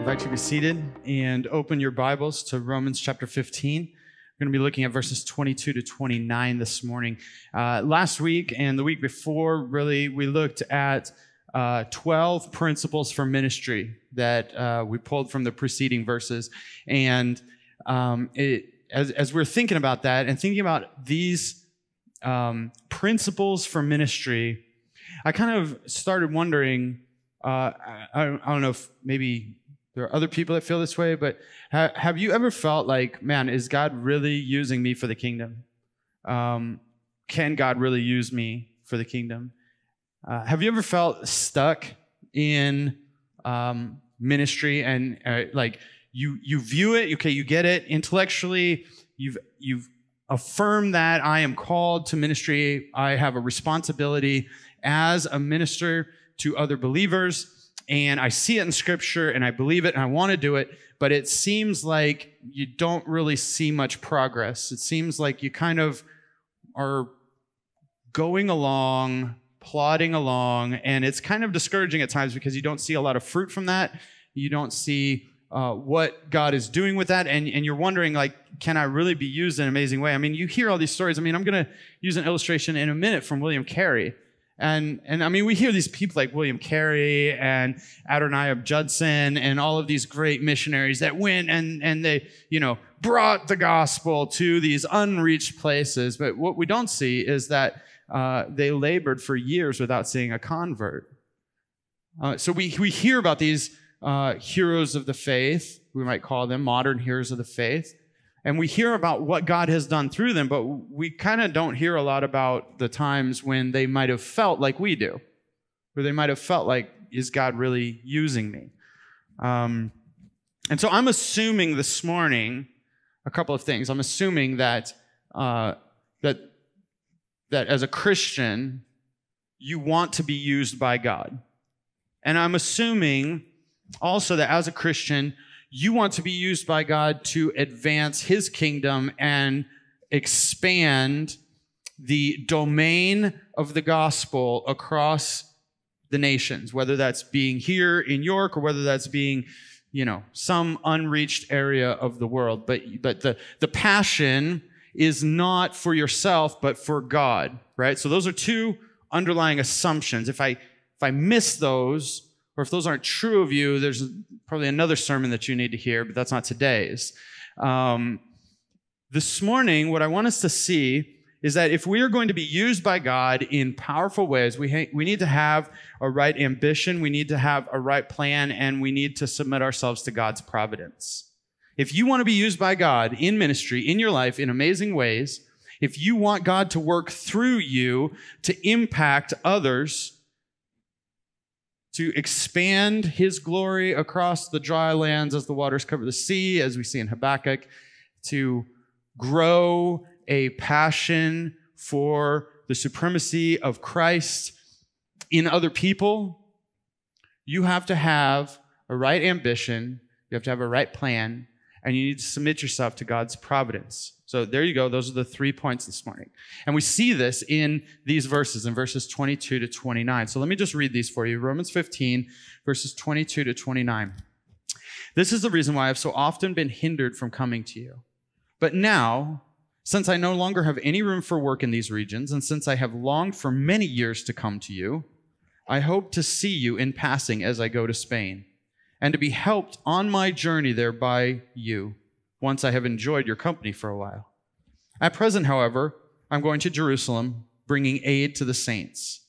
invite you to be seated and open your Bibles to Romans chapter 15. We're going to be looking at verses 22 to 29 this morning. Last week and the week before, really, we looked at 12 principles for ministry that we pulled from the preceding verses. And as we're thinking about that and thinking about these principles for ministry, I kind of started wondering, I don't know if maybe there are other people that feel this way, but have you ever felt like, man, is God really using me for the kingdom? Can God really use me for the kingdom? Have you ever felt stuck in ministry and like you view it, okay, you get it intellectually, you've affirmed that I am called to ministry, I have a responsibility as a minister to other believers, and I see it in Scripture, and I believe it, and I want to do it, but it seems like you don't really see much progress. It seems like you kind of are going along, plodding along, and it's kind of discouraging at times because you don't see a lot of fruit from that. You don't see what God is doing with that, and you're wondering, like, can I really be used in an amazing way? I mean, you hear all these stories. I mean, I'm going to use an illustration in a minute from William Carey. And I mean, we hear these people like William Carey and Adoniram Judson and all of these great missionaries that went and they, brought the gospel to these unreached places. But what we don't see is that they labored for years without seeing a convert. So we hear about these heroes of the faith, we might call them modern heroes of the faith. And we hear about what God has done through them, but we kind of don't hear a lot about the times when they might have felt like we do, where they might have felt like, is God really using me? And so I'm assuming this morning a couple of things. I'm assuming that that as a Christian, you want to be used by God. And I'm assuming also that as a Christian, you want to be used by God to advance His kingdom and expand the domain of the gospel across the nations, whether that's being here in York or whether that's being, some unreached area of the world. But the passion is not for yourself, but for God, right? So those are two underlying assumptions. If I miss those, or if those aren't true of you, there's probably another sermon that you need to hear, but that's not today's. This morning, what I want us to see is that if we are going to be used by God in powerful ways, we need to have a right ambition, we need to have a right plan, and we need to submit ourselves to God's providence. If you want to be used by God in ministry, in your life, in amazing ways, if you want God to work through you to impact others, to expand His glory across the dry lands as the waters cover the sea, as we see in Habakkuk, to grow a passion for the supremacy of Christ in other people, you have to have a right ambition, you have to have a right plan, and you need to submit yourself to God's providence. So there you go. Those are the 3 points this morning. And we see this in these verses, in verses 22 to 29. So let me just read these for you. Romans 15, verses 22 to 29. This is the reason why I've so often been hindered from coming to you. But now, since I no longer have any room for work in these regions, and since I have longed for many years to come to you, I hope to see you in passing as I go to Spain, and to be helped on my journey there by you, once I have enjoyed your company for a while. At present, however, I'm going to Jerusalem, bringing aid to the saints.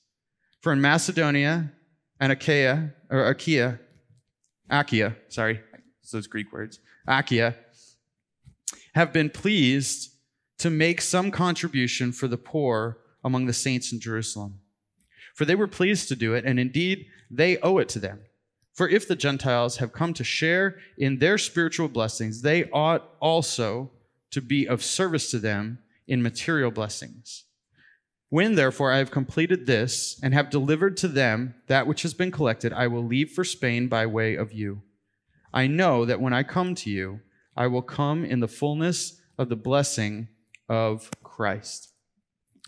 For in Macedonia and Achaia, those Greek words, Achaia, have been pleased to make some contribution for the poor among the saints in Jerusalem. For they were pleased to do it, and indeed they owe it to them. For if the Gentiles have come to share in their spiritual blessings, they ought also to be of service to them in material blessings. When, therefore, I have completed this and have delivered to them that which has been collected, I will leave for Spain by way of you. I know that when I come to you, I will come in the fullness of the blessing of Christ.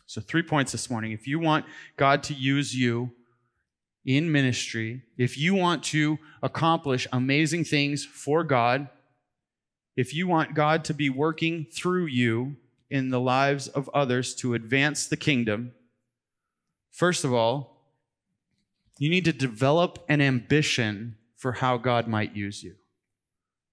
So 3 points this morning. If you want God to use you in ministry, if you want to accomplish amazing things for God, if you want God to be working through you in the lives of others to advance the kingdom, first of all, you need to develop an ambition for how God might use you.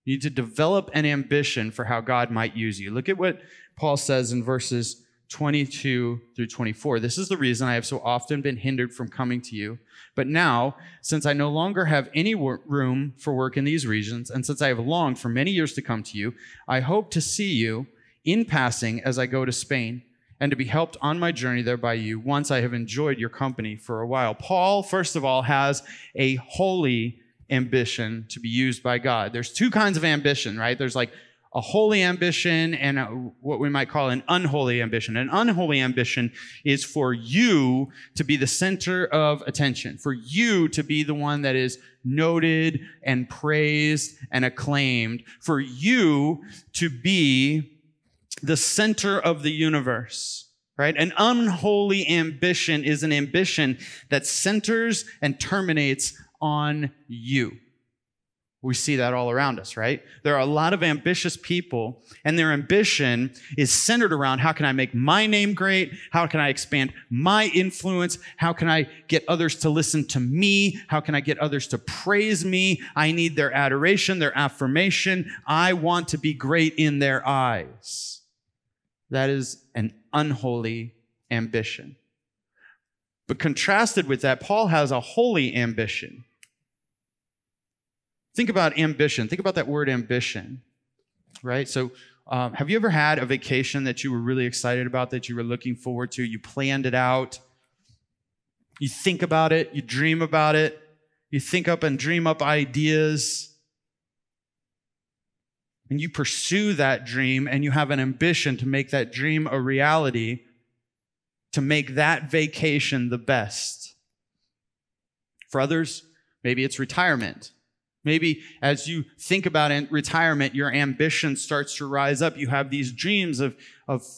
You need to develop an ambition for how God might use you. Look at what Paul says in verses 22 through 24. This is the reason I have so often been hindered from coming to you. But now, since I no longer have any room for work in these regions, and since I have longed for many years to come to you, I hope to see you in passing as I go to Spain, and to be helped on my journey there by you once I have enjoyed your company for a while. Paul, first of all, has a holy ambition to be used by God. There's two kinds of ambition, right? There's like a holy ambition and what we might call an unholy ambition. An unholy ambition is for you to be the center of attention, for you to be the one that is noted and praised and acclaimed, for you to be the center of the universe, right? An unholy ambition is an ambition that centers and terminates on you. We see that all around us, right? There are a lot of ambitious people, and their ambition is centered around how can I make my name great? How can I expand my influence? How can I get others to listen to me? How can I get others to praise me? I need their adoration, their affirmation. I want to be great in their eyes. That is an unholy ambition. But contrasted with that, Paul has a holy ambition. Think about ambition. Think about that word ambition, right? So have you ever had a vacation that you were really excited about, that you were looking forward to? You planned it out. You think about it. You dream about it. You think up and dream up ideas. And you pursue that dream, and you have an ambition to make that dream a reality, to make that vacation the best. For others, maybe it's retirement. Maybe as you think about retirement, your ambition starts to rise up. You have these dreams of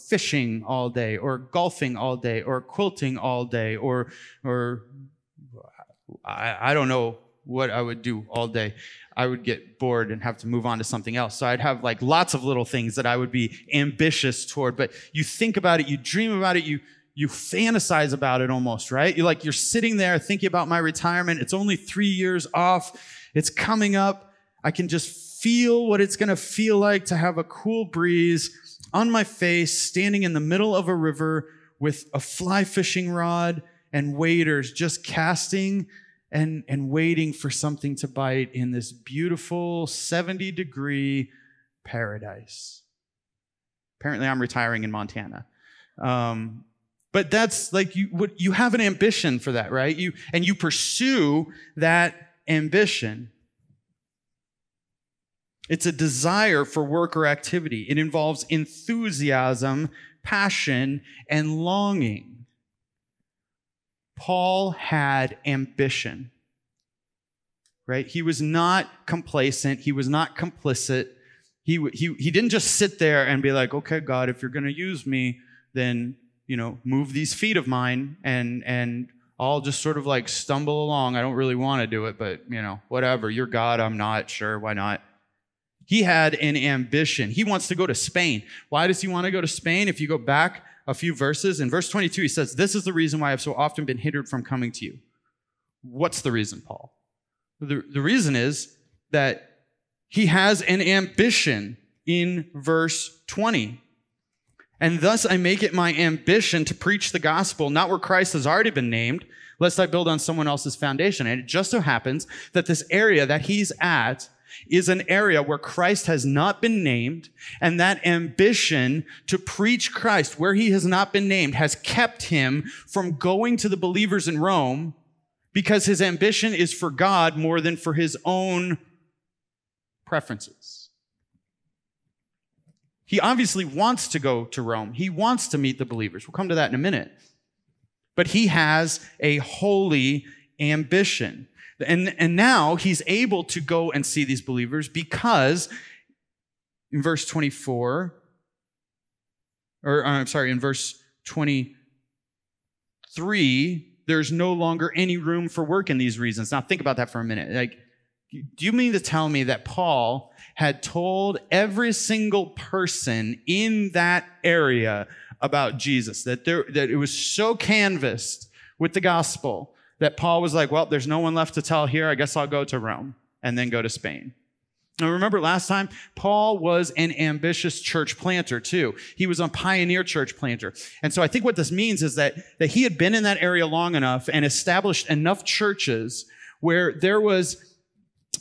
fishing all day, or golfing all day, or quilting all day, or I don't know what I would do all day. I would get bored and have to move on to something else. So I'd have like lots of little things that I would be ambitious toward. But you think about it, you dream about it, you fantasize about it almost, right? You're sitting there thinking about my retirement. It's only 3 years off. It's coming up. I can just feel what it's going to feel like to have a cool breeze on my face, standing in the middle of a river with a fly fishing rod and waders, just casting and waiting for something to bite in this beautiful 70-degree paradise. Apparently, I'm retiring in Montana. But that's like you have an ambition for that, right? You pursue that ambition. It's a desire for work or activity. It involves enthusiasm, passion, and longing. Paul had ambition, right? He was not complacent. He was not complicit. He didn't just sit there and be like, okay, God, if you're going to use me, then, move these feet of mine and I'll just sort of like stumble along. I don't really want to do it, but, whatever. You're God. I'm not. Sure. Why not? He had an ambition. He wants to go to Spain. Why does he want to go to Spain? If you go back a few verses, in verse 22, he says, this is the reason why I've so often been hindered from coming to you. What's the reason, Paul? The reason is that he has an ambition in verse 20. And thus I make it my ambition to preach the gospel, not where Christ has already been named, lest I build on someone else's foundation. And it just so happens that this area that he's at is an area where Christ has not been named, and that ambition to preach Christ where he has not been named has kept him from going to the believers in Rome, because his ambition is for God more than for his own preferences. He obviously wants to go to Rome. He wants to meet the believers. We'll come to that in a minute. But he has a holy ambition. And now he's able to go and see these believers because in verse 24, in verse 23, there's no longer any room for work in these regions. Now think about that for a minute. Like, do you mean to tell me that Paul had told every single person in that area about Jesus, that it was so canvassed with the gospel that Paul was like, well, there's no one left to tell here. I guess I'll go to Rome and then go to Spain. Now, remember last time, Paul was an ambitious church planter too. He was a pioneer church planter. And so I think what this means is that he had been in that area long enough and established enough churches where there was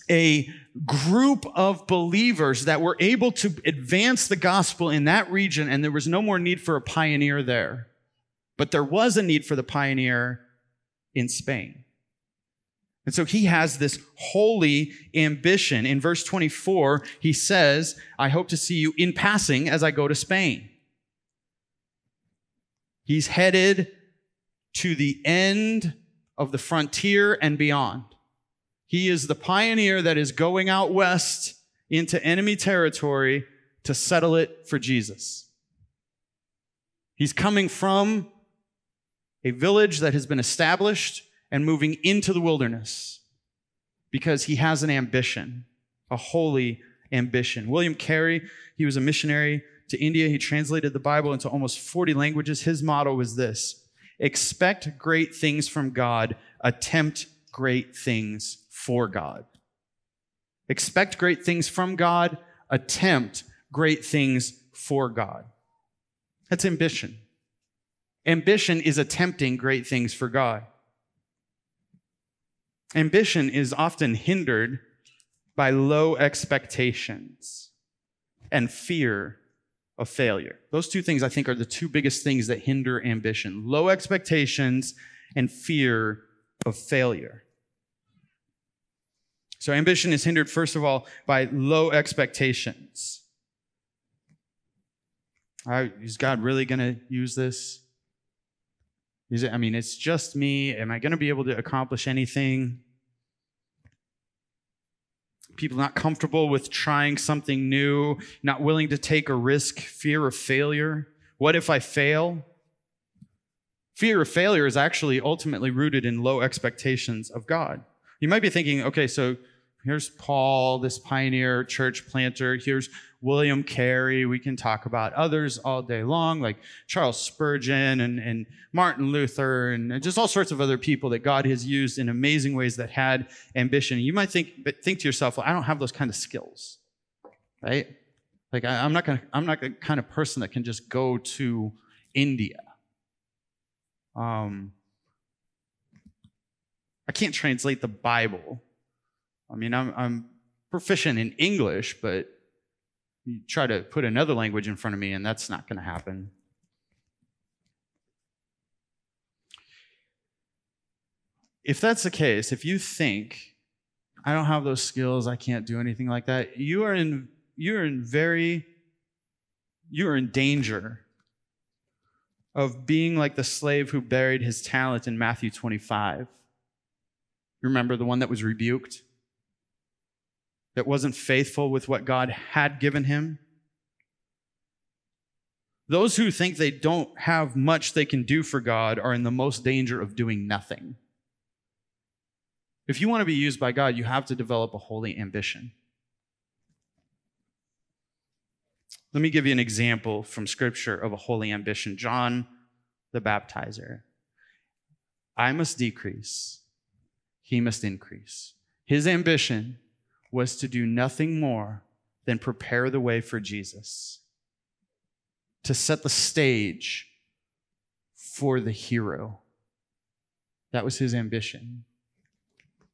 a group of believers that were able to advance the gospel in that region, and there was no more need for a pioneer there. But there was a need for the pioneer in Spain. And so he has this holy ambition. In verse 24, he says, I hope to see you in passing as I go to Spain. He's headed to the end of the frontier and beyond. He is the pioneer that is going out west into enemy territory to settle it for Jesus. He's coming from a village that has been established and moving into the wilderness because he has an ambition, a holy ambition. William Carey, he was a missionary to India. He translated the Bible into almost 40 languages. His motto was this: expect great things from God, attempt great things for God. Expect great things from God, attempt great things for God. That's ambition. Ambition is attempting great things for God. Ambition is often hindered by low expectations and fear of failure. Those two things, I think, are the two biggest things that hinder ambition: low expectations and fear of failure. So ambition is hindered, first of all, by low expectations. Is God really going to use this? It's just me. Am I going to be able to accomplish anything? People not comfortable with trying something new, not willing to take a risk, fear of failure. What if I fail? Fear of failure is actually ultimately rooted in low expectations of God. You might be thinking, okay, so here's Paul, this pioneer church planter. Here's William Carey. We can talk about others all day long, like Charles Spurgeon and Martin Luther and just all sorts of other people that God has used in amazing ways that had ambition. You might think to yourself, well, I don't have those kind of skills, right? Like I'm not the kind of person that can just go to India. I can't translate the Bible. I'm proficient in English, but you try to put another language in front of me, and that's not going to happen. If that's the case, if you think, I don't have those skills, I can't do anything like that, you are in danger of being like the slave who buried his talent in Matthew 25. Remember the one that was rebuked? That wasn't faithful with what God had given him? Those who think they don't have much they can do for God are in the most danger of doing nothing. If you want to be used by God, you have to develop a holy ambition. Let me give you an example from Scripture of a holy ambition. John the Baptizer. I must decrease, he must increase. His ambition was to do nothing more than prepare the way for Jesus, to set the stage for the hero. That was his ambition.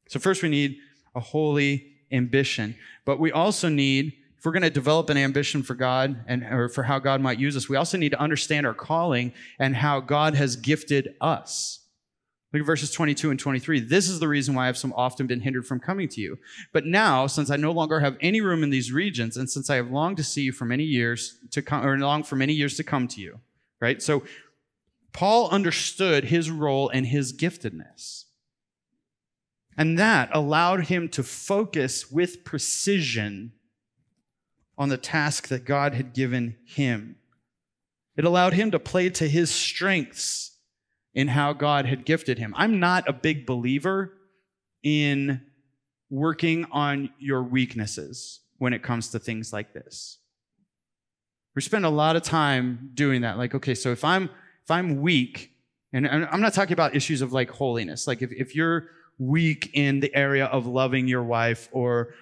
So first we need a holy ambition, but we also need, if we're going to develop an ambition for God or for how God might use us, we also need to understand our calling and how God has gifted us. Look at verses 22 and 23. This is the reason why I've so often been hindered from coming to you. But now, since I no longer have any room in these regions, and since I have longed to see you for many years to come, or longed for many years to come to you, right? So Paul understood his role and his giftedness. And that allowed him to focus with precision on the task that God had given him. It allowed him to play to his strengths in how God had gifted him. I'm not a big believer in working on your weaknesses when it comes to things like this. We spend a lot of time doing that. Like, okay, so if I'm weak, and I'm not talking about issues of like holiness. Like if you're weak in the area of loving your wife, or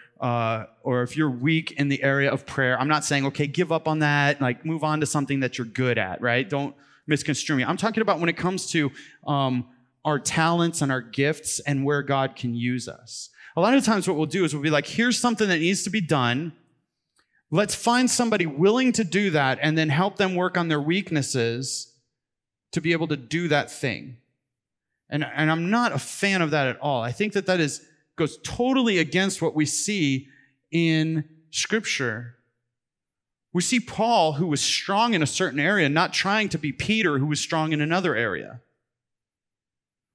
if you're weak in the area of prayer, I'm not saying, okay, give up on that, like move on to something that you're good at, right? Don't misconstrue me. I'm talking about when it comes to our talents and our gifts and where God can use us. A lot of times what we'll do is we'll be like, here's something that needs to be done. Let's find somebody willing to do that and then help them work on their weaknesses to be able to do that thing. And I'm not a fan of that at all. I think that goes totally against what we see in Scripture. We see Paul, who was strong in a certain area, not trying to be Peter, who was strong in another area.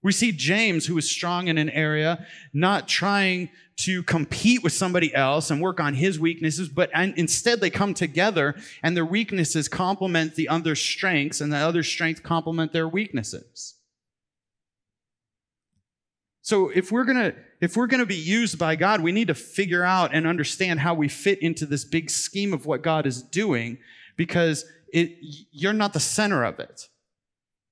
We see James, who was strong in an area, not trying to compete with somebody else and work on his weaknesses, but instead they come together and their weaknesses complement the other's strengths, and the other's strengths complement their weaknesses. So if we're gonna be used by God, we need to figure out and understand how we fit into this big scheme of what God is doing, because you're not the center of it.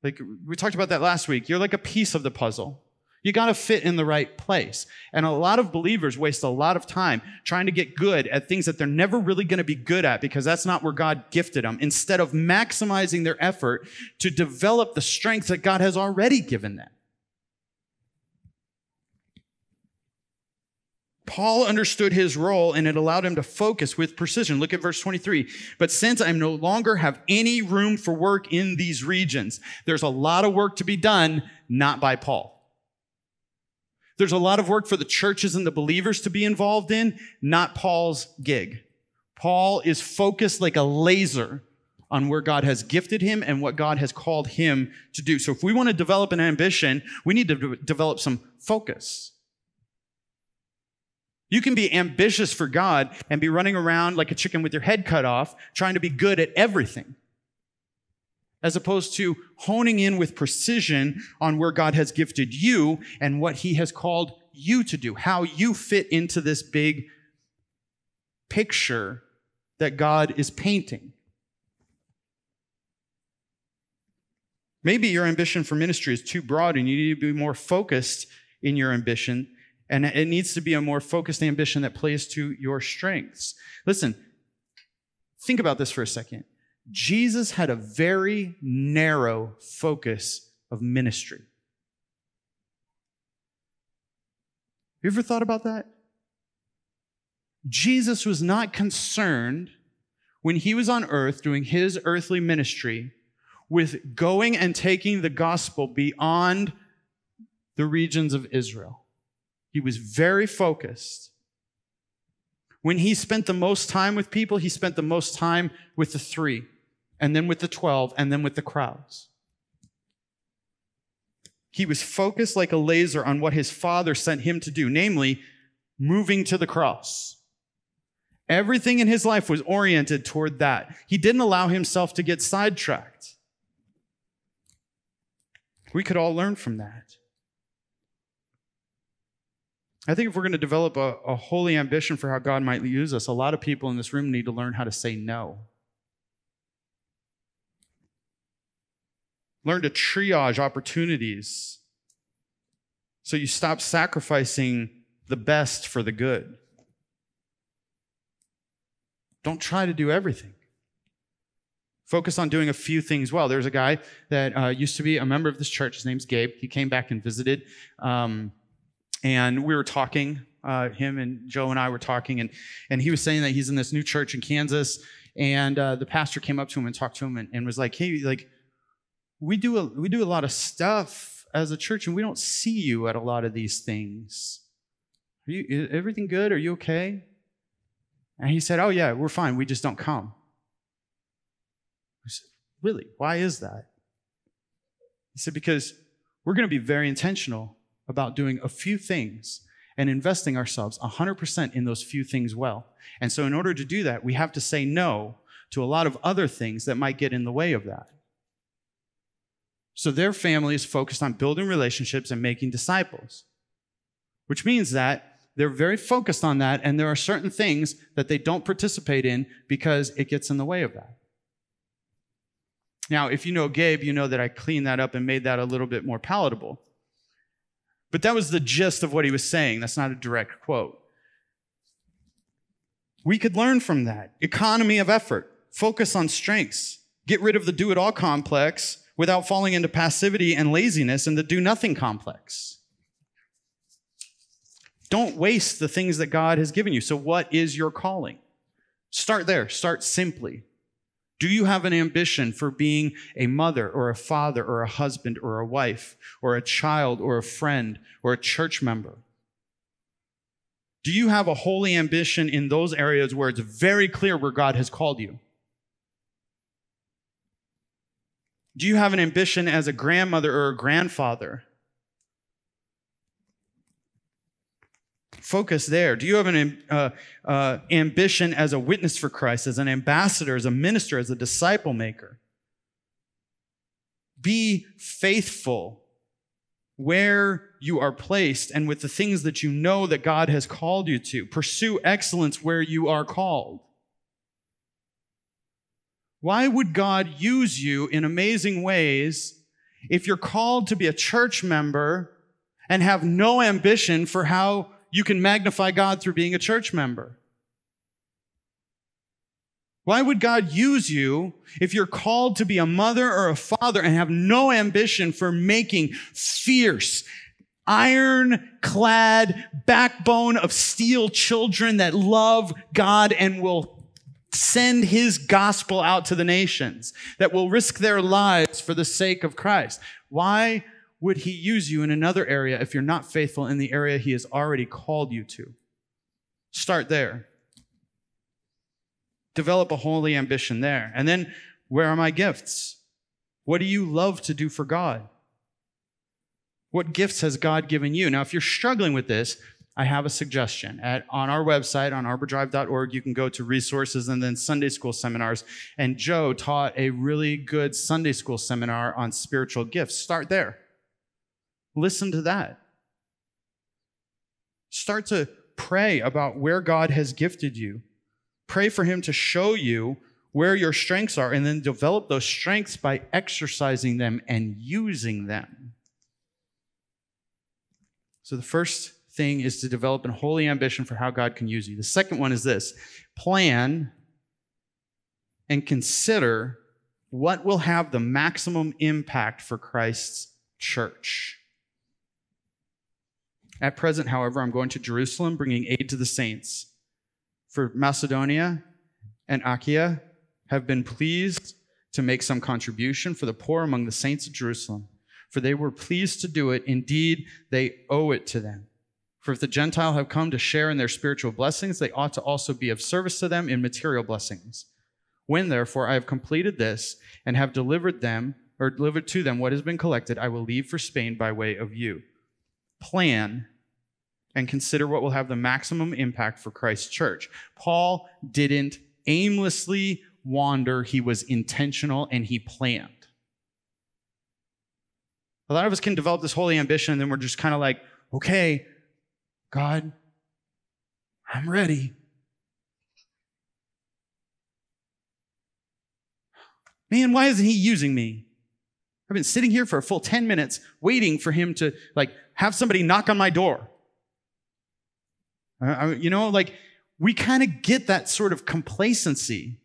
Like we talked about that last week. You're like a piece of the puzzle. You got to fit in the right place. And a lot of believers waste a lot of time trying to get good at things that they're never really going to be good at, because that's not where God gifted them, instead of maximizing their effort to develop the strengths that God has already given them. Paul understood his role, and it allowed him to focus with precision. Look at verse 23. But since I no longer have any room for work in these regions, there's a lot of work to be done, not by Paul. There's a lot of work for the churches and the believers to be involved in, not Paul's gig. Paul is focused like a laser on where God has gifted him and what God has called him to do. So if we want to develop an ambition, we need to develop some focus. You can be ambitious for God and be running around like a chicken with your head cut off, trying to be good at everything, as opposed to honing in with precision on where God has gifted you and what he has called you to do, how you fit into this big picture that God is painting. Maybe your ambition for ministry is too broad and you need to be more focused in your ambition. And it needs to be a more focused ambition that plays to your strengths. Listen, think about this for a second. Jesus had a very narrow focus of ministry. Have you ever thought about that? Jesus was not concerned when he was on earth doing his earthly ministry with going and taking the gospel beyond the regions of Israel. He was very focused. When he spent the most time with people, he spent the most time with the 3, and then with the 12, and then with the crowds. He was focused like a laser on what his Father sent him to do, namely, moving to the cross. Everything in his life was oriented toward that. He didn't allow himself to get sidetracked. We could all learn from that. I think if we're going to develop a holy ambition for how God might use us, a lot of people in this room need to learn how to say no. Learn to triage opportunities so you stop sacrificing the best for the good. Don't try to do everything. Focus on doing a few things well. There's a guy that used to be a member of this church. His name's Gabe. He came back and visited. And we were talking, him and Joe and I were talking, and he was saying that he's in this new church in Kansas, and the pastor came up to him and talked to him and was like, hey, like, we do a lot of stuff as a church, and we don't see you at a lot of these things. Is everything good? Are you okay? And he said, oh yeah, we're fine. We just don't come. I said, really? Why is that? He said, because we're going to be very intentional about doing a few things and investing ourselves 100% in those few things well. And so in order to do that, we have to say no to a lot of other things that might get in the way of that. So their family is focused on building relationships and making disciples, which means that they're very focused on that, and there are certain things that they don't participate in because it gets in the way of that. Now, if you know Gabe, you know that I cleaned that up and made that a little bit more palatable. But that was the gist of what he was saying. That's not a direct quote. We could learn from that. Economy of effort. Focus on strengths. Get rid of the do-it-all complex without falling into passivity and laziness and the do-nothing complex. Don't waste the things that God has given you. So what is your calling? Start there. Start simply. Do you have an ambition for being a mother or a father or a husband or a wife or a child or a friend or a church member? Do you have a holy ambition in those areas where it's very clear where God has called you? Do you have an ambition as a grandmother or a grandfather? Focus there. Do you have an ambition as a witness for Christ, as an ambassador, as a minister, as a disciple maker? Be faithful where you are placed and with the things that you know that God has called you to. Pursue excellence where you are called. Why would God use you in amazing ways if you're called to be a church member and have no ambition for how you can magnify God through being a church member? Why would God use you if you're called to be a mother or a father and have no ambition for making fierce, iron-clad, backbone of steel children that love God and will send his gospel out to the nations, that will risk their lives for the sake of Christ? Why would he use you in another area if you're not faithful in the area he has already called you to? Start there. Develop a holy ambition there. And then, where are my gifts? What do you love to do for God? What gifts has God given you? Now, if you're struggling with this, I have a suggestion. On our website, on arbordrive.org, you can go to resources and then Sunday school seminars. And Joe taught a really good Sunday school seminar on spiritual gifts. Start there. Listen to that. Start to pray about where God has gifted you. Pray for him to show you where your strengths are, and then develop those strengths by exercising them and using them. So the first thing is to develop a holy ambition for how God can use you. The second one is this: plan and consider what will have the maximum impact for Christ's church. At present, however, I'm going to Jerusalem, bringing aid to the saints. For Macedonia and Achaia have been pleased to make some contribution for the poor among the saints of Jerusalem, for they were pleased to do it. Indeed, they owe it to them. For if the Gentiles have come to share in their spiritual blessings, they ought to also be of service to them in material blessings. When, therefore, I have completed this and have delivered to them what has been collected, I will leave for Spain by way of you. Plan and consider what will have the maximum impact for Christ's church. Paul didn't aimlessly wander. He was intentional and he planned. A lot of us can develop this holy ambition and then we're just kind of like, okay, God, I'm ready. Man, why isn't he using me? I've been sitting here for a full 10 minutes waiting for him to have somebody knock on my door. We kind of get that sort of complacency.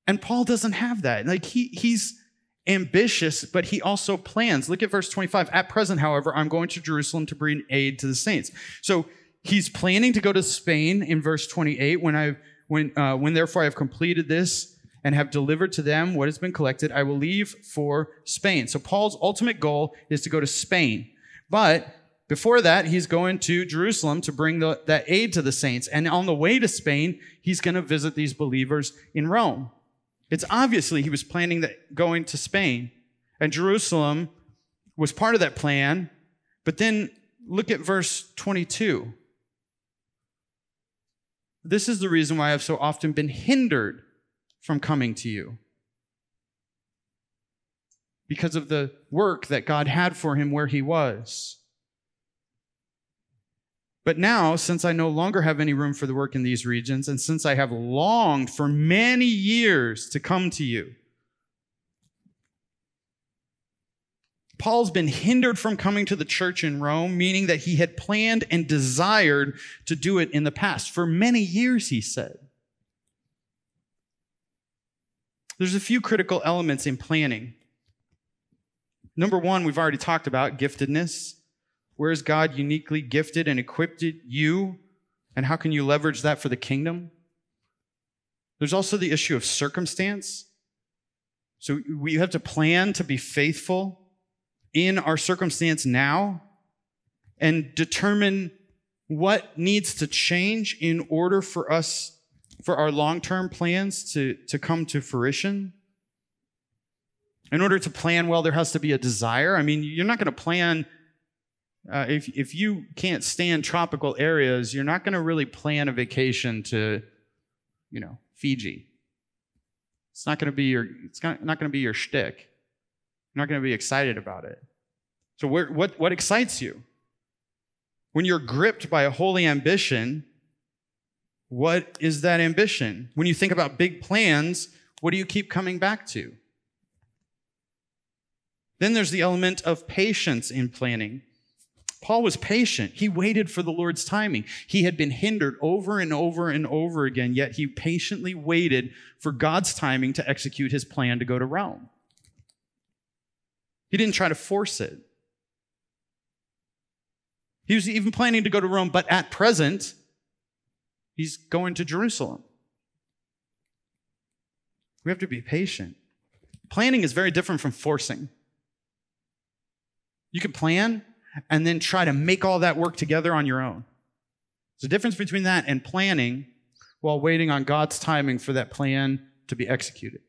And Paul doesn't have that. He's ambitious, but he also plans. Look at verse 25. At present, however, I'm going to Jerusalem to bring aid to the saints. So he's planning to go to Spain in verse 28. When therefore I have completed this and have delivered to them what has been collected, I will leave for Spain. So Paul's ultimate goal is to go to Spain. But before that, he's going to Jerusalem to bring that aid to the saints. And on the way to Spain, he's going to visit these believers in Rome. It's obviously he was planning going to Spain. And Jerusalem was part of that plan. But then look at verse 22. This is the reason why I've so often been hindered from coming to you. because of the work that God had for him where he was. But now, since I no longer have any room for the work in these regions, and since I have longed for many years to come to you, Paul's been hindered from coming to the church in Rome, meaning that he had planned and desired to do it in the past. For many years, he said. There's a few critical elements in planning. Number one, we've already talked about giftedness. Where has God uniquely gifted and equipped you? And how can you leverage that for the kingdom? There's also the issue of circumstance. So we have to plan to be faithful in our circumstance now and determine what needs to change in order for our long-term plans to come to fruition. In order to plan well, there has to be a desire. I mean, you're not going to plan, if you can't stand tropical areas, you're not going to really plan a vacation to, Fiji. It's not going to be your shtick. You're not going to be excited about it. So what excites you? When you're gripped by a holy ambition, what is that ambition? When you think about big plans, what do you keep coming back to? Then there's the element of patience in planning. Paul was patient. He waited for the Lord's timing. He had been hindered over and over and over again, yet he patiently waited for God's timing to execute his plan to go to Rome. He didn't try to force it. He was even planning to go to Rome, but at present, he's going to Jerusalem. We have to be patient. Planning is very different from forcing. You can plan and then try to make all that work together on your own. There's a difference between that and planning while waiting on God's timing for that plan to be executed.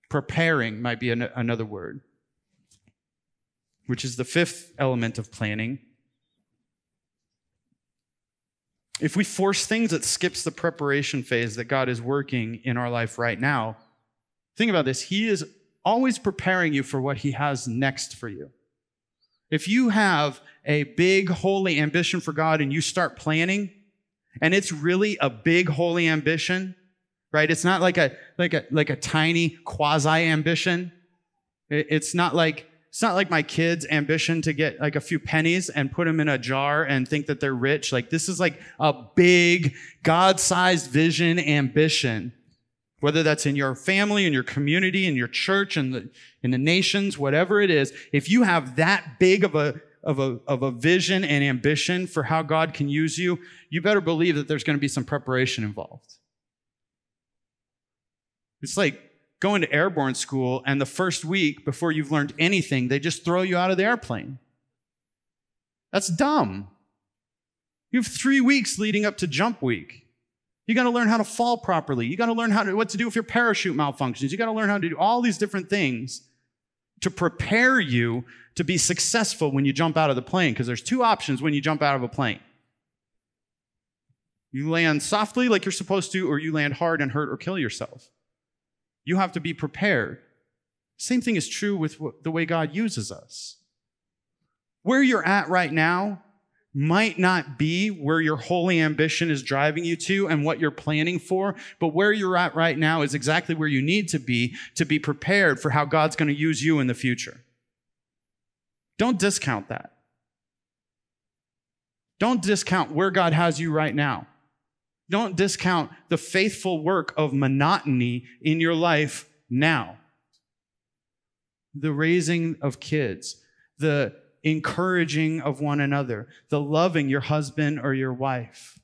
Preparing might be another word, which is the fifth element of planning. If we force things, it skips the preparation phase that God is working in our life right now. Think about this. He is always preparing you for what he has next for you. If you have a big, holy ambition for God and you start planning, and it's really a big, holy ambition, right? It's not like a tiny quasi-ambition. It's not like my kids' ambition to get like a few pennies and put them in a jar and think that they're rich. Like this is like a big, God-sized vision ambition. Whether that's in your family, in your community, in your church, in the nations, whatever it is, if you have that big of a vision and ambition for how God can use you, you better believe that there's going to be some preparation involved. It's like going to airborne school, and the first week before you've learned anything, they just throw you out of the airplane. That's dumb. You have 3 weeks leading up to jump week. You got to learn how to fall properly. You got to learn what to do if your parachute malfunctions. You got to learn how to do all these different things to prepare you to be successful when you jump out of the plane, because there's two options when you jump out of a plane. You land softly like you're supposed to, or you land hard and hurt or kill yourself. You have to be prepared. Same thing is true with the way God uses us. Where you're at right now might not be where your holy ambition is driving you to and what you're planning for, but where you're at right now is exactly where you need to be prepared for how God's going to use you in the future. Don't discount that. Don't discount where God has you right now. Don't discount the faithful work of monotony in your life now. The raising of kids, the encouraging of one another, the loving your husband or your wife,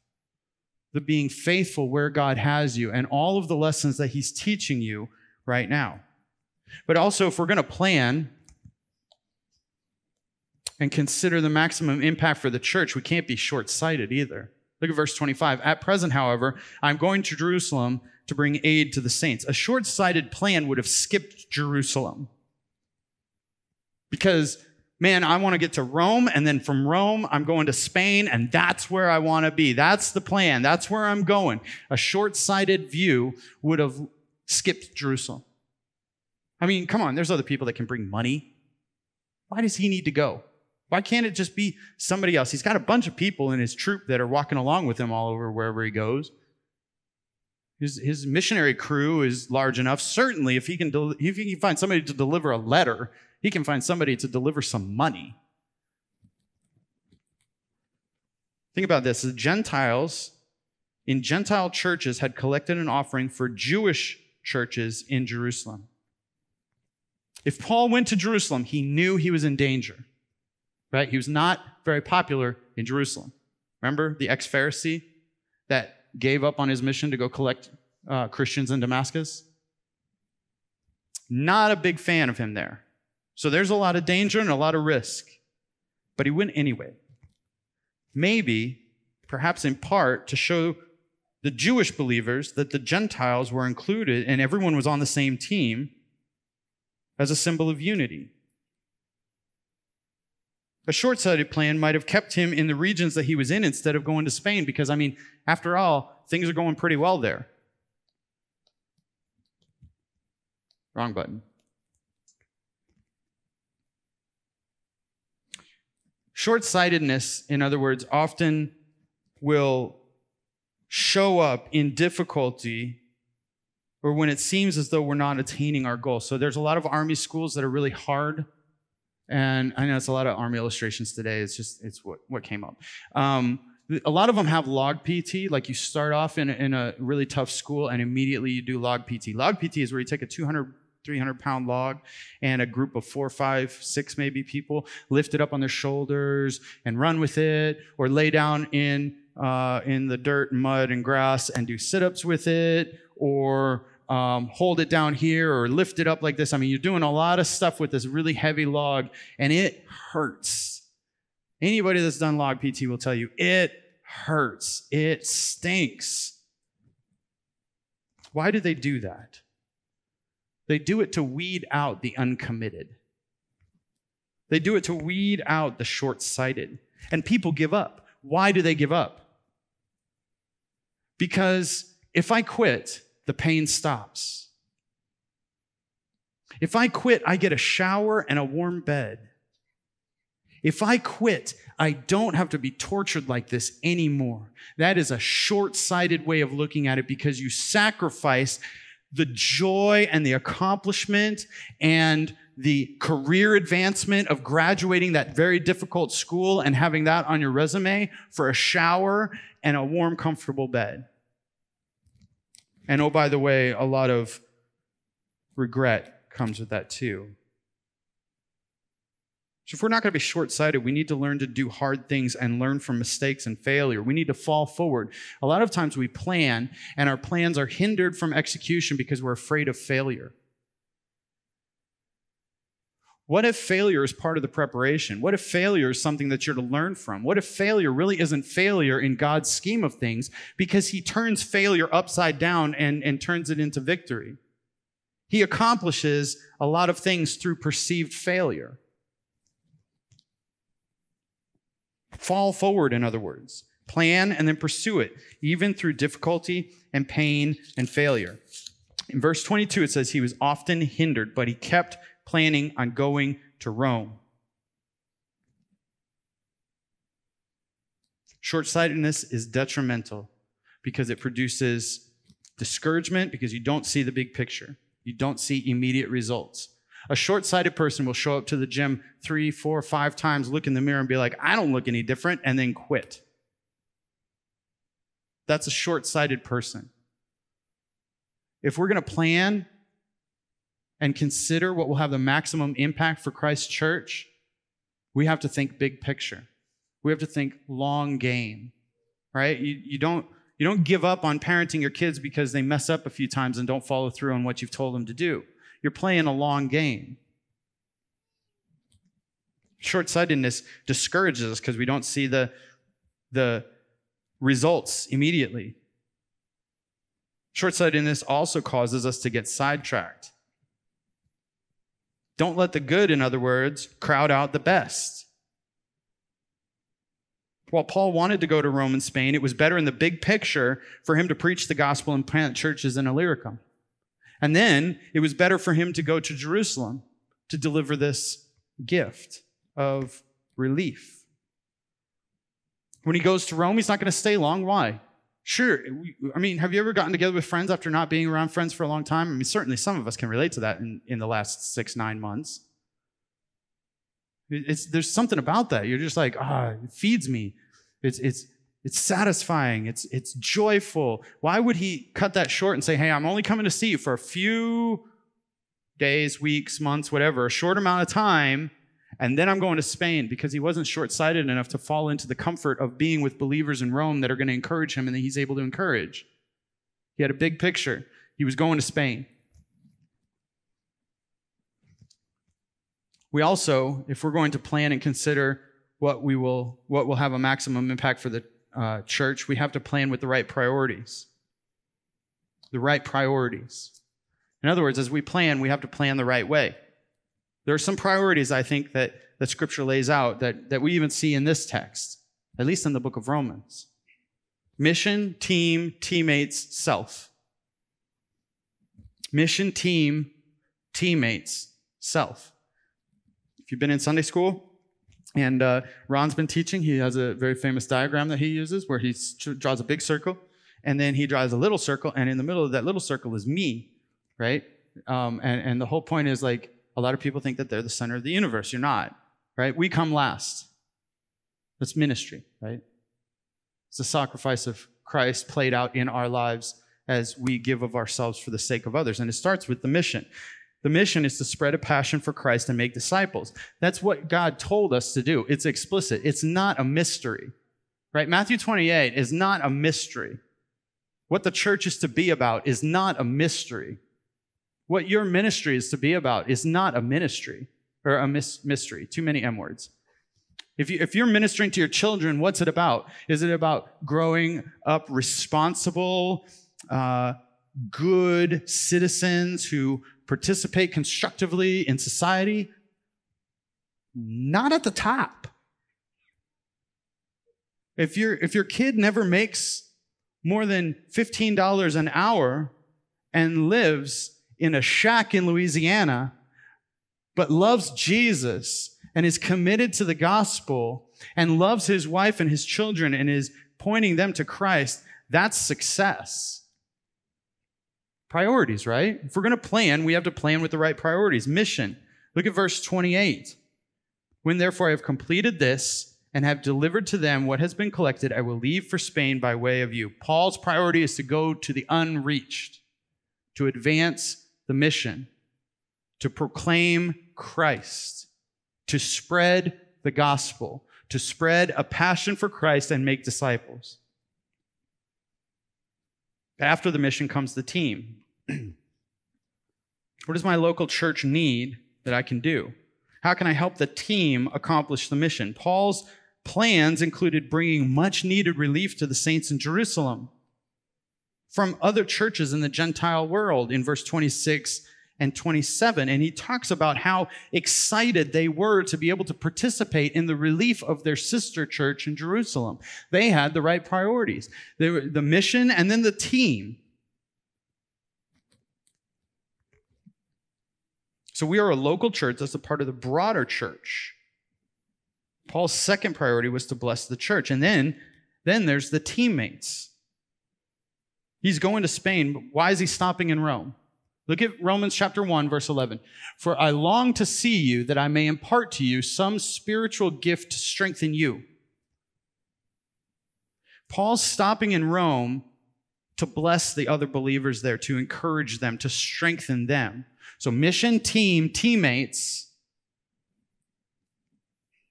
the being faithful where God has you, and all of the lessons that he's teaching you right now. But also, if we're going to plan and consider the maximum impact for the church, we can't be short-sighted either. Look at verse 25. At present, however, I'm going to Jerusalem to bring aid to the saints. A short-sighted plan would have skipped Jerusalem. Because, man, I want to get to Rome, and then from Rome, I'm going to Spain, and that's where I want to be. That's the plan. That's where I'm going. A short-sighted view would have skipped Jerusalem. I mean, come on, there's other people that can bring money. Why does he need to go? Why can't it just be somebody else? He's got a bunch of people in his troop that are walking along with him all over wherever he goes. His missionary crew is large enough. Certainly, if he can find somebody to deliver a letter, he can find somebody to deliver some money. Think about this. The Gentiles in Gentile churches had collected an offering for Jewish churches in Jerusalem. If Paul went to Jerusalem, he knew he was in danger, right? He was not very popular in Jerusalem. Remember the ex-Pharisee that gave up on his mission to go collect Christians in Damascus? Not a big fan of him there. So there's a lot of danger and a lot of risk. But he went anyway. Maybe, perhaps in part, to show the Jewish believers that the Gentiles were included and everyone was on the same team as a symbol of unity. A short-sighted plan might have kept him in the regions that he was in instead of going to Spain because, I mean, after all, things are going pretty well there. Wrong button. Short-sightedness, in other words, often will show up in difficulty or when it seems as though we're not attaining our goal. So there's a lot of Army schools that are really hard. And I know it's a lot of Army illustrations today. It's what came up. A lot of them have log PT, like you start off in a really tough school and immediately you do log PT. Log PT is where you take a 200, 300-pound log and a group of 4, 5, 6 maybe people lift it up on their shoulders and run with it, or lay down in the dirt and mud and grass and do sit-ups with it, or hold it down here or lift it up like this. I mean, you're doing a lot of stuff with this really heavy log, and it hurts. Anybody that's done log PT will tell you it hurts. It stinks. Why do they do that? They do it to weed out the uncommitted. They do it to weed out the short-sighted. And people give up. Why do they give up? Because if I quit, the pain stops. If I quit, I get a shower and a warm bed. If I quit, I don't have to be tortured like this anymore. That is a short-sighted way of looking at it because you sacrifice the joy and the accomplishment and the career advancement of graduating that very difficult school and having that on your resume for a shower and a warm, comfortable bed. And oh, by the way, a lot of regret comes with that too. So if we're not going to be short-sighted, we need to learn to do hard things and learn from mistakes and failure. We need to fall forward. A lot of times we plan, and our plans are hindered from execution because we're afraid of failure. What if failure is part of the preparation? What if failure is something that you're to learn from? What if failure really isn't failure in God's scheme of things because He turns failure upside down and turns it into victory? He accomplishes a lot of things through perceived failure. Fall forward, in other words. Plan and then pursue it, even through difficulty and pain and failure. In verse 22, it says he was often hindered, but he kept planning on going to Rome. Short-sightedness is detrimental because it produces discouragement because you don't see the big picture. You don't see immediate results. A short-sighted person will show up to the gym 3, 4, 5 times, look in the mirror and be like, I don't look any different, and then quit. That's a short-sighted person. If we're going to plan and consider what will have the maximum impact for Christ's church, we have to think big picture. We have to think long game, right? You don't give up on parenting your kids because they mess up a few times and don't follow through on what you've told them to do. You're playing a long game. Short-sightedness discourages us because we don't see the results immediately. Short-sightedness also causes us to get sidetracked. Don't let the good, in other words, crowd out the best. While Paul wanted to go to Rome and Spain, it was better in the big picture for him to preach the gospel and plant churches in Illyricum. And then it was better for him to go to Jerusalem to deliver this gift of relief. When he goes to Rome, he's not going to stay long. Why? Sure. I mean, have you ever gotten together with friends after not being around friends for a long time? I mean, certainly some of us can relate to that in the last 6-9 months. There's something about that. You're just like, it feeds me. It's satisfying. It's joyful. Why would he cut that short and say, hey, I'm only coming to see you for a few days, weeks, months, whatever, a short amount of time, and then I'm going to Spain? Because he wasn't short-sighted enough to fall into the comfort of being with believers in Rome that are going to encourage him and that he's able to encourage. He had a big picture. He was going to Spain. We also, if we're going to plan and consider what will have a maximum impact for the church, we have to plan with the right priorities. The right priorities. In other words, as we plan, we have to plan the right way. There are some priorities, I think, that Scripture lays out that we even see in this text, at least in the book of Romans. Mission, team, teammates, self. Mission, team, teammates, self. If you've been in Sunday school and Ron's been teaching, he has a very famous diagram that he uses where he draws a big circle and then he draws a little circle, and in the middle of that little circle is me, right? And the whole point is, like, a lot of people think that they're the center of the universe. You're not, right? We come last. That's ministry, right? It's the sacrifice of Christ played out in our lives as we give of ourselves for the sake of others. And it starts with the mission. The mission is to spread a passion for Christ and make disciples. That's what God told us to do. It's explicit. It's not a mystery, right? Matthew 28 is not a mystery. What the church is to be about is not a mystery. What your ministry is to be about is not a ministry or a mystery. Too many M words. If you're ministering to your children, what's it about? Is it about growing up responsible, good citizens who participate constructively in society? Not at the top. If your kid never makes more than $15 an hour and lives in a shack in Louisiana, but loves Jesus and is committed to the gospel and loves his wife and his children and is pointing them to Christ, that's success. Priorities, right? If we're going to plan, we have to plan with the right priorities. Mission. Look at verse 28. When therefore I have completed this and have delivered to them what has been collected, I will leave for Spain by way of you. Paul's priority is to go to the unreached, to advance the mission, to proclaim Christ, to spread the gospel, to spread a passion for Christ and make disciples. After the mission comes the team. What does my local church need that I can do? How can I help the team accomplish the mission? Paul's plans included bringing much needed relief to the saints in Jerusalem from other churches in the Gentile world in verse 26 and 27. And he talks about how excited they were to be able to participate in the relief of their sister church in Jerusalem. They had the right priorities. They were the mission and then the team. So we are a local church that's a part of the broader church. Paul's second priority was to bless the church. And then there's the teammates. He's going to Spain, but why is he stopping in Rome? Look at Romans chapter 1, verse 11. For I long to see you that I may impart to you some spiritual gift to strengthen you. Paul's stopping in Rome to bless the other believers there, to encourage them, to strengthen them. So mission, team, teammates.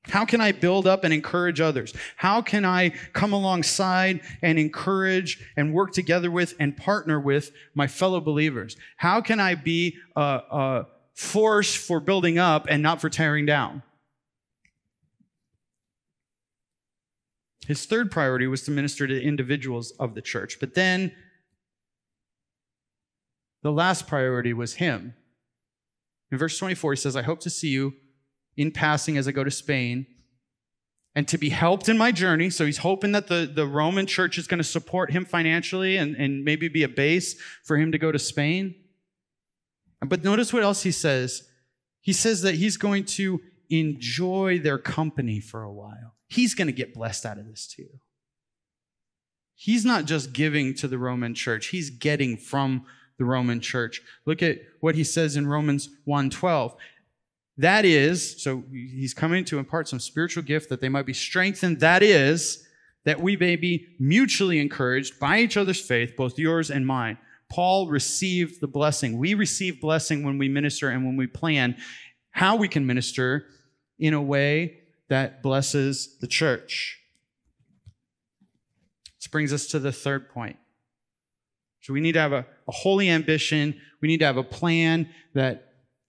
How can I build up and encourage others? How can I come alongside and encourage and work together with and partner with my fellow believers? How can I be a force for building up and not for tearing down? His third priority was to minister to individuals of the church. But then the last priority was him. In verse 24, he says, I hope to see you in passing as I go to Spain and to be helped in my journey. So he's hoping that the Roman church is going to support him financially and maybe be a base for him to go to Spain. But notice what else he says. He says that he's going to enjoy their company for a while. He's going to get blessed out of this too. He's not just giving to the Roman church. He's getting from the Roman church. Look at what he says in Romans 1:12. That is, so he's coming to impart some spiritual gift that they might be strengthened. That is, that we may be mutually encouraged by each other's faith, both yours and mine. Paul received the blessing. We receive blessing when we minister and when we plan how we can minister in a way that blesses the church. This brings us to the third point. So we need to have a holy ambition. We need to have a plan that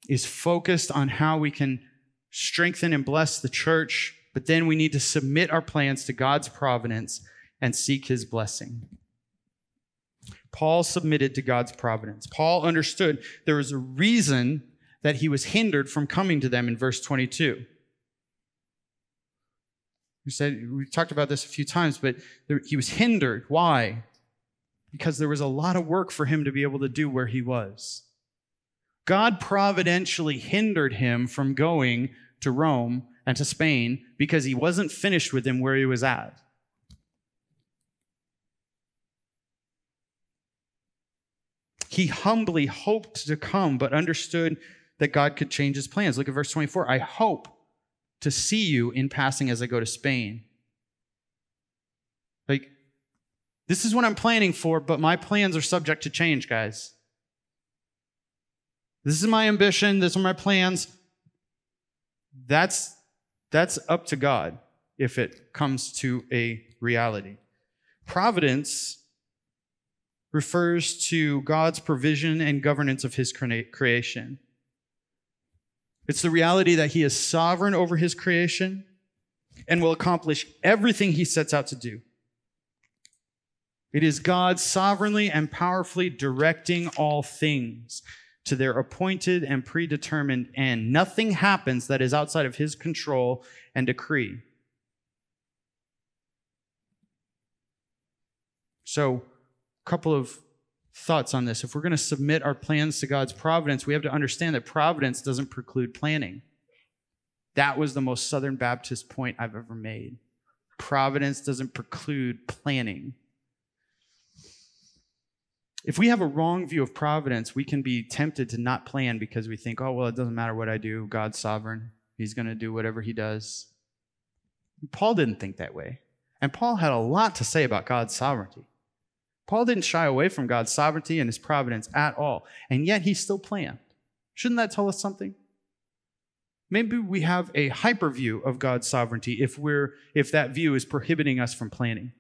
is focused on how we can strengthen and bless the church, but then we need to submit our plans to God's providence and seek his blessing. Paul submitted to God's providence. Paul understood there was a reason that he was hindered from coming to them in verse 22. We talked about this a few times, but he was hindered. Why? Because there was a lot of work for him to be able to do where he was. God providentially hindered him from going to Rome and to Spain because he wasn't finished with him where he was at. He humbly hoped to come, but understood that God could change his plans. Look at verse 24. I hope to see you in passing as I go to Spain. This is what I'm planning for, but my plans are subject to change, guys. This is my ambition. These are my plans. That's up to God if it comes to a reality. Providence refers to God's provision and governance of his creation. It's the reality that he is sovereign over his creation and will accomplish everything he sets out to do. It is God sovereignly and powerfully directing all things to their appointed and predetermined end. Nothing happens that is outside of his control and decree. So, a couple of thoughts on this. If we're going to submit our plans to God's providence, we have to understand that providence doesn't preclude planning. That was the most Southern Baptist point I've ever made. Providence doesn't preclude planning. If we have a wrong view of providence, we can be tempted to not plan because we think, oh, well, it doesn't matter what I do. God's sovereign. He's going to do whatever he does. Paul didn't think that way. And Paul had a lot to say about God's sovereignty. Paul didn't shy away from God's sovereignty and his providence at all. And yet he still planned. Shouldn't that tell us something? Maybe we have a hyper view of God's sovereignty if that view is prohibiting us from planning.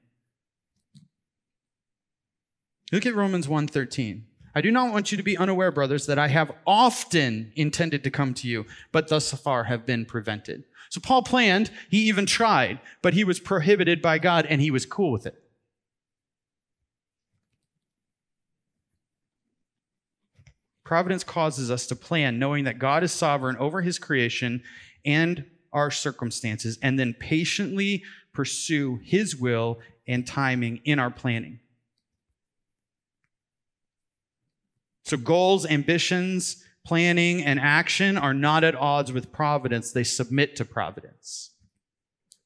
Look at Romans 1:13. I do not want you to be unaware, brothers, that I have often intended to come to you, but thus far have been prevented. So Paul planned, he even tried, but he was prohibited by God and he was cool with it. Providence causes us to plan, knowing that God is sovereign over his creation and our circumstances, and then patiently pursue his will and timing in our planning. So goals, ambitions, planning, and action are not at odds with providence. They submit to providence.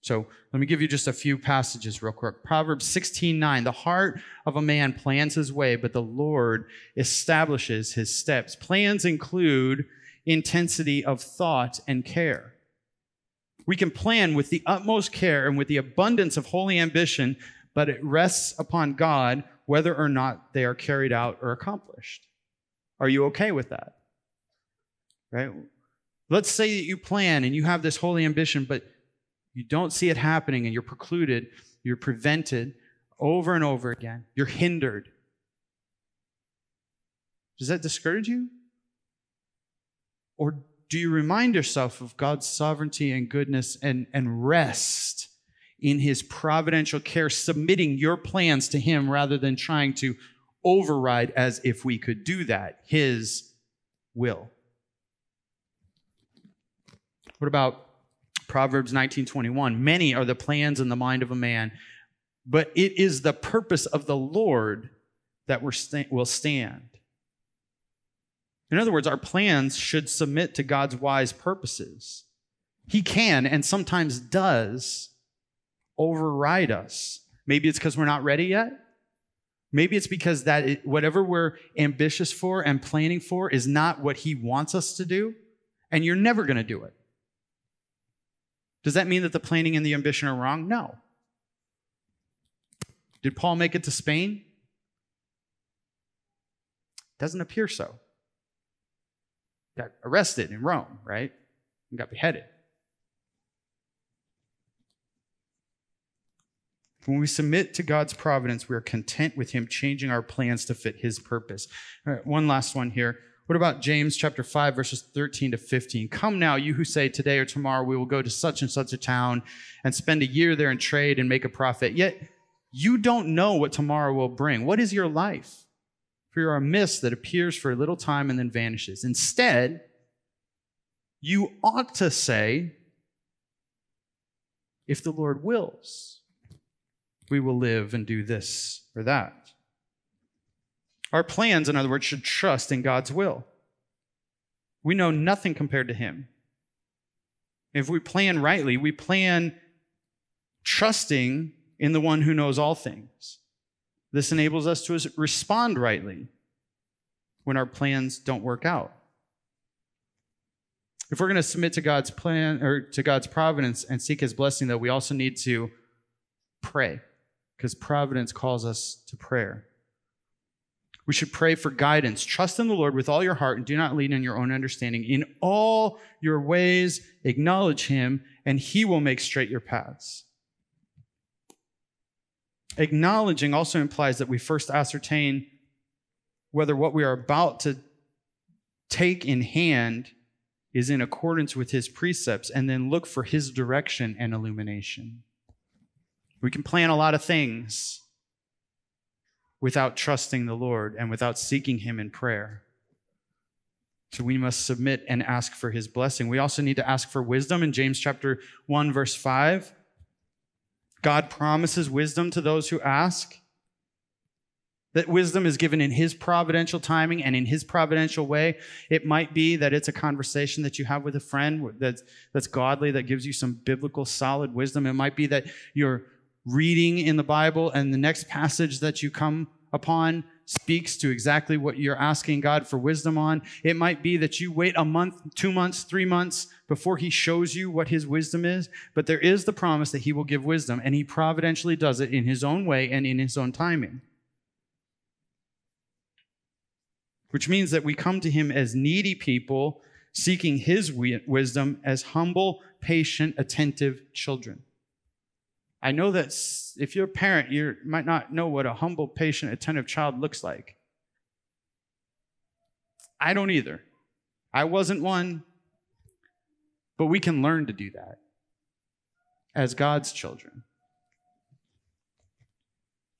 So let me give you just a few passages real quick. Proverbs 16:9, the heart of a man plans his way, but the Lord establishes his steps. Plans include intensity of thought and care. We can plan with the utmost care and with the abundance of holy ambition, but it rests upon God whether or not they are carried out or accomplished. Are you okay with that? Right? Let's say that you plan and you have this holy ambition, but you don't see it happening and you're precluded, you're prevented over and over again. You're hindered. Does that discourage you? Or do you remind yourself of God's sovereignty and goodness and rest in his providential care, submitting your plans to him rather than trying to override, as if we could do that, his will? What about Proverbs 19:21? Many are the plans in the mind of a man, but it is the purpose of the Lord that will stand. In other words, our plans should submit to God's wise purposes. He can, and sometimes does, override us. Maybe it's because we're not ready yet. Maybe it's because whatever we're ambitious for and planning for is not what he wants us to do, and you're never going to do it. Does that mean that the planning and the ambition are wrong? No. Did Paul make it to Spain? Doesn't appear so. Got arrested in Rome, right? And got beheaded. When we submit to God's providence, we are content with him changing our plans to fit his purpose. All right, one last one here. What about James chapter 5, verses 13 to 15? Come now, you who say today or tomorrow we will go to such and such a town and spend a year there and trade and make a profit. Yet you don't know what tomorrow will bring. What is your life? For you are a mist that appears for a little time and then vanishes. Instead, you ought to say, if the Lord wills, we will live and do this or that. Our plans, in other words, should trust in God's will. We know nothing compared to him. If we plan rightly, we plan trusting in the one who knows all things. This enables us to respond rightly when our plans don't work out. If we're going to submit to God's plan or to God's providence and seek his blessing, though, we also need to pray, because providence calls us to prayer. We should pray for guidance. Trust in the Lord with all your heart and do not lean on your own understanding. In all your ways, acknowledge him, and he will make straight your paths. Acknowledging also implies that we first ascertain whether what we are about to take in hand is in accordance with his precepts, and then look for his direction and illumination. We can plan a lot of things without trusting the Lord and without seeking him in prayer. So we must submit and ask for his blessing. We also need to ask for wisdom. In James chapter 1, verse 5, God promises wisdom to those who ask. That wisdom is given in his providential timing and in his providential way. It might be that it's a conversation that you have with a friend that's godly, that gives you some biblical solid wisdom. It might be that you're reading in the Bible and the next passage that you come upon speaks to exactly what you're asking God for wisdom on. It might be that you wait a month, 2 months, 3 months before he shows you what his wisdom is. But there is the promise that he will give wisdom, and he providentially does it in his own way and in his own timing. Which means that we come to him as needy people, seeking his wisdom as humble, patient, attentive children. I know that if you're a parent, you might not know what a humble, patient, attentive child looks like. I don't either. I wasn't one. But we can learn to do that as God's children.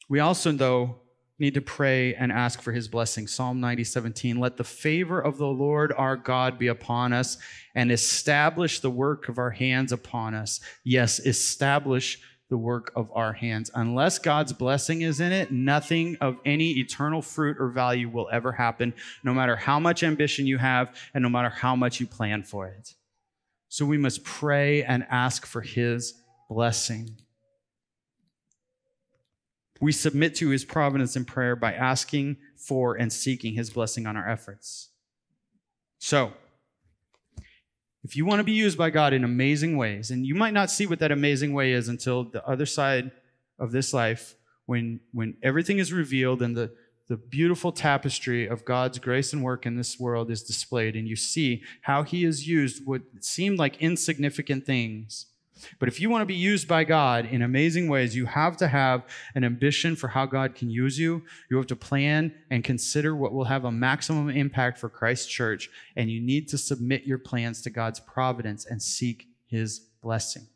We also, though, need to pray and ask for his blessing. Psalm 90:17, let the favor of the Lord our God be upon us and establish the work of our hands upon us. Yes, establish the work of our hands. Unless God's blessing is in it, nothing of any eternal fruit or value will ever happen, no matter how much ambition you have and no matter how much you plan for it. So we must pray and ask for his blessing. We submit to his providence in prayer by asking for and seeking his blessing on our efforts. So, if you want to be used by God in amazing ways, and you might not see what that amazing way is until the other side of this life, when everything is revealed and the beautiful tapestry of God's grace and work in this world is displayed, and you see how he has used what seemed like insignificant things. But if you want to be used by God in amazing ways, you have to have an ambition for how God can use you. You have to plan and consider what will have a maximum impact for Christ's church. And you need to submit your plans to God's providence and seek his blessing.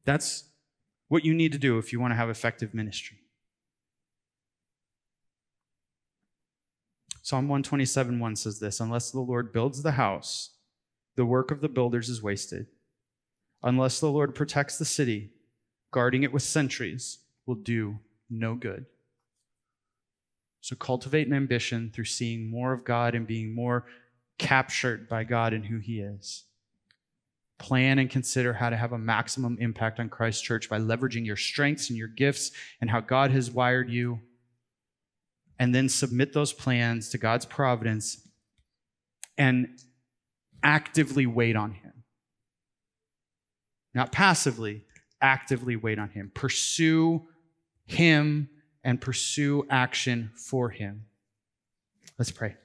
That's what you need to do if you want to have effective ministry. Psalm 127:1 says this, unless the Lord builds the house, the work of the builders is wasted. Unless the Lord protects the city, guarding it with sentries will do no good. So cultivate an ambition through seeing more of God and being more captured by God and who he is. Plan and consider how to have a maximum impact on Christ's church by leveraging your strengths and your gifts and how God has wired you. And then submit those plans to God's providence and actively wait on him. Not passively, actively wait on him. Pursue him and pursue action for him. Let's pray.